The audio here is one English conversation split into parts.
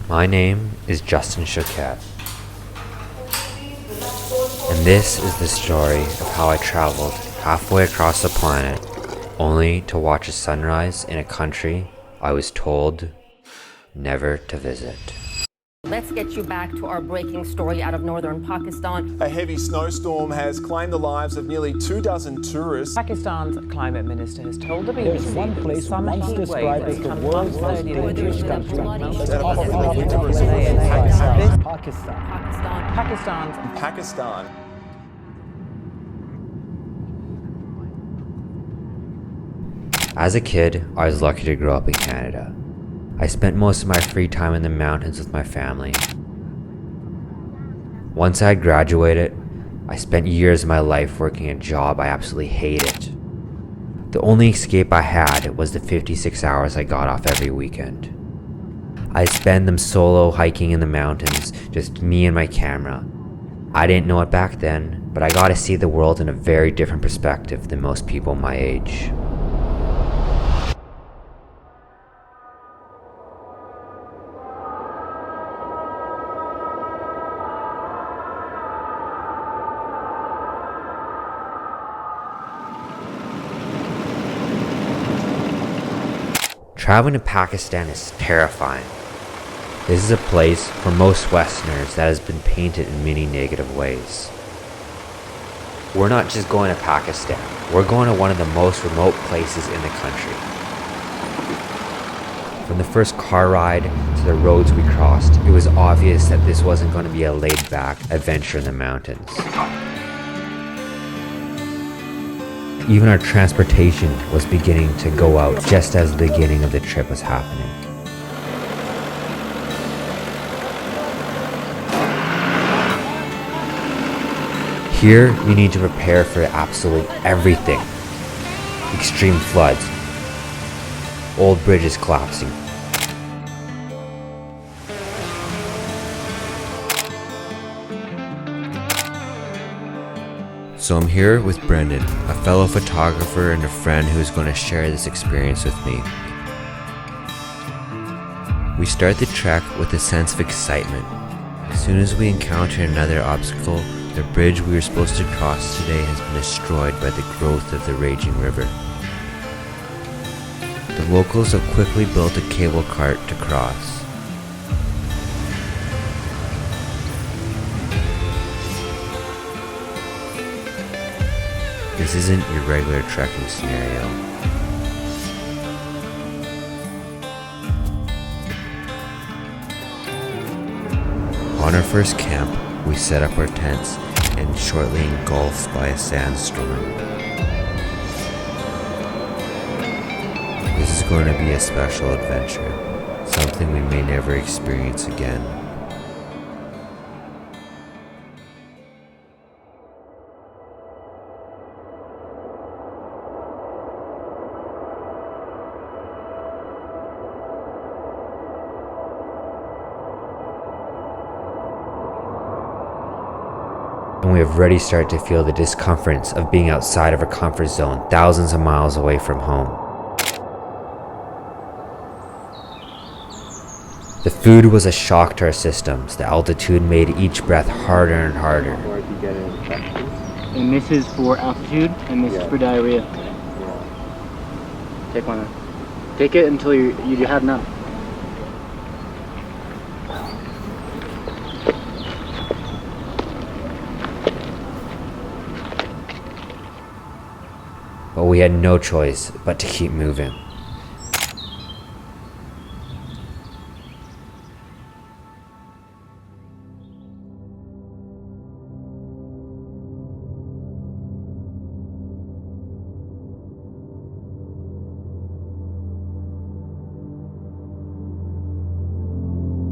My name is Justin Choquette, and this is the story of how I traveled halfway across the planet only to watch a sunrise in a country I was told never to visit. Let's get you back to our breaking story out of northern Pakistan. A heavy snowstorm has claimed the lives of nearly 24 tourists. Pakistan's climate minister has told the BBC There's one place some once heat described waves as the have world's come most slowly dangerous into country. Pakistan. As a kid, I was lucky to grow up in Canada. I spent most of my free time in the mountains with my family. Once I had graduated, I spent years of my life working a job I absolutely hated. The only escape I had was the 56 hours I got off every weekend. I'd spend them solo hiking in the mountains, just me and my camera. I didn't know it back then, but I got to see the world in a very different perspective than most people my age. Traveling to Pakistan is terrifying. This is a place for most Westerners that has been painted in many negative ways. We're not just going to Pakistan, we're going to one of the most remote places in the country. From the first car ride to the roads we crossed, it was obvious that this wasn't going to be a laid-back adventure in the mountains. Even our transportation was beginning to go out just as the beginning of the trip was happening. Here, you need to prepare for absolutely everything. Extreme floods, old bridges collapsing, So I'm here with Brendan, a fellow photographer and a friend who is going to share this experience with me. We start the trek with a sense of excitement. As soon as we encounter another obstacle, the bridge we were supposed to cross today has been destroyed by the growth of the raging river. The locals have quickly built a cable cart to cross. This isn't your regular trekking scenario. On our first camp, we set up our tents and shortly engulfed by a sandstorm. This is going to be a special adventure, something we may never experience again. And we have already started to feel the discomforts of being outside of our comfort zone, thousands of miles away from home. The food was a shock to our systems. The altitude made each breath harder and harder. And this is for altitude, and this is for diarrhea. Take one. Take it until you have none. But we had no choice but to keep moving.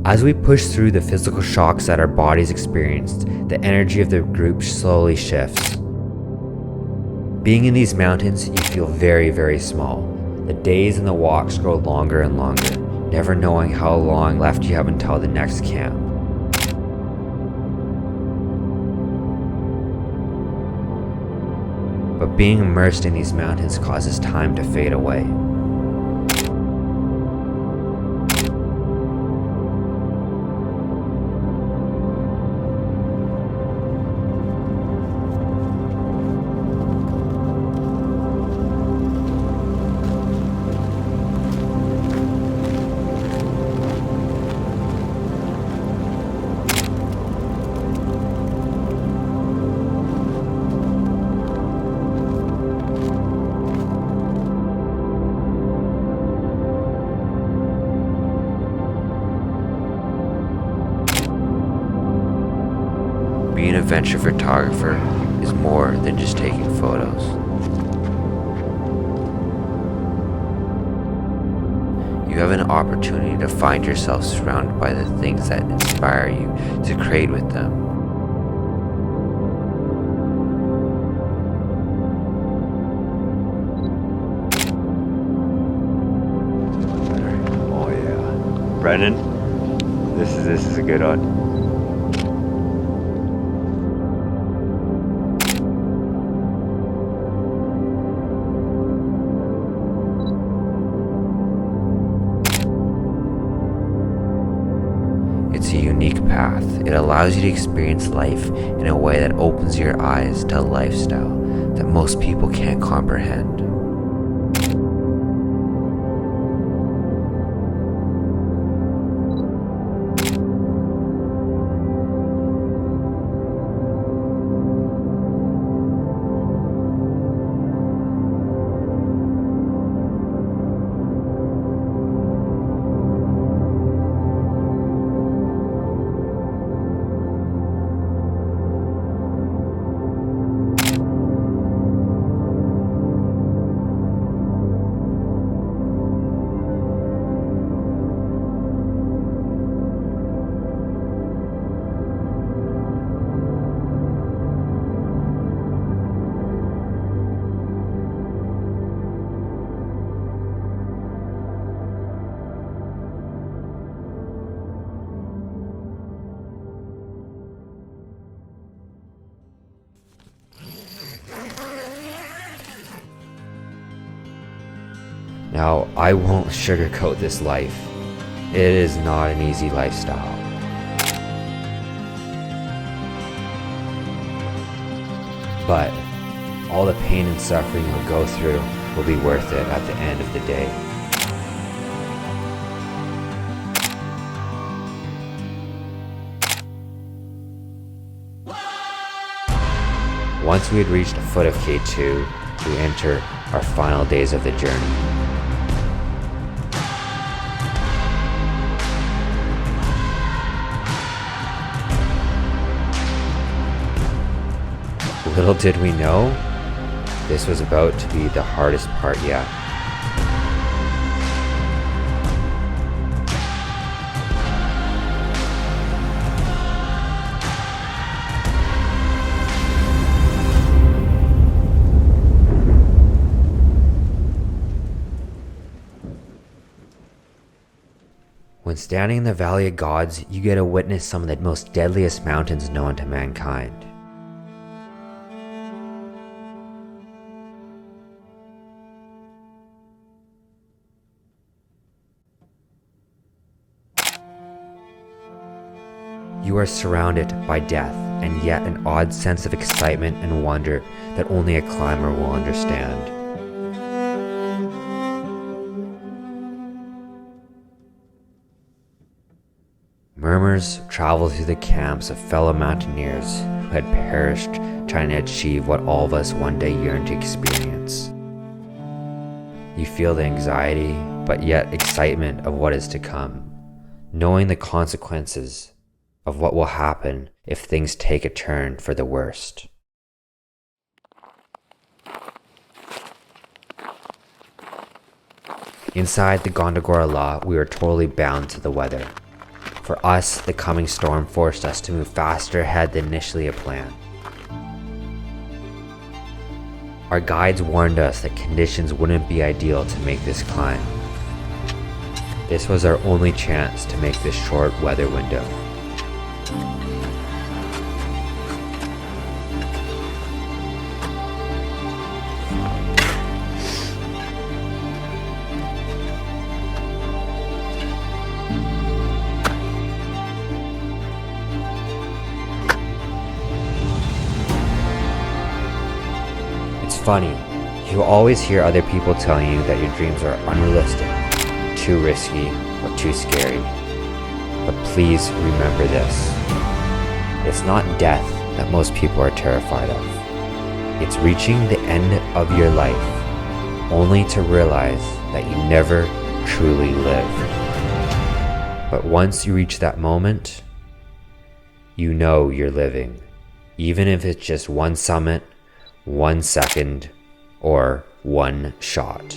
As we push through the physical shocks that our bodies experienced, the energy of the group slowly shifts. Being in these mountains, you feel very, very small. The days and the walks grow longer and longer, never knowing how long left you have until the next camp. But being immersed in these mountains causes time to fade away. adventure photographer is more than just taking photos. You have an opportunity to find yourself surrounded by the things that inspire you to create with them. Oh yeah. Brennan, this is a good one. It's a unique path. It allows you to experience life in a way that opens your eyes to a lifestyle that most people can't comprehend. Now, I won't sugarcoat this life. It is not an easy lifestyle. But all the pain and suffering you'll go through will be worth it at the end of the day. Once we had reached the foot of K2, we enter our final days of the journey. Little did we know, this was about to be the hardest part yet. When standing in the Valley of Gods, you get to witness some of the most deadliest mountains known to mankind. You are surrounded by death, and yet an odd sense of excitement and wonder that only a climber will understand. Murmurs travel through the camps of fellow mountaineers who had perished trying to achieve what all of us one day yearn to experience. You feel the anxiety, but yet excitement of what is to come, knowing the consequences of what will happen if things take a turn for the worst. Inside the Gondogoro law, we were totally bound to the weather. For us, the coming storm forced us to move faster ahead than initially planned. Our guides warned us that conditions wouldn't be ideal to make this climb. This was our only chance to make this short weather window. It's funny, you always hear other people telling you that your dreams are unrealistic, too risky, or too scary. But please remember this. It's not death that most people are terrified of. It's reaching the end of your life, only to realize that you never truly lived. But once you reach that moment, you know you're living. even if it's just one summit, 1 second, or one shot.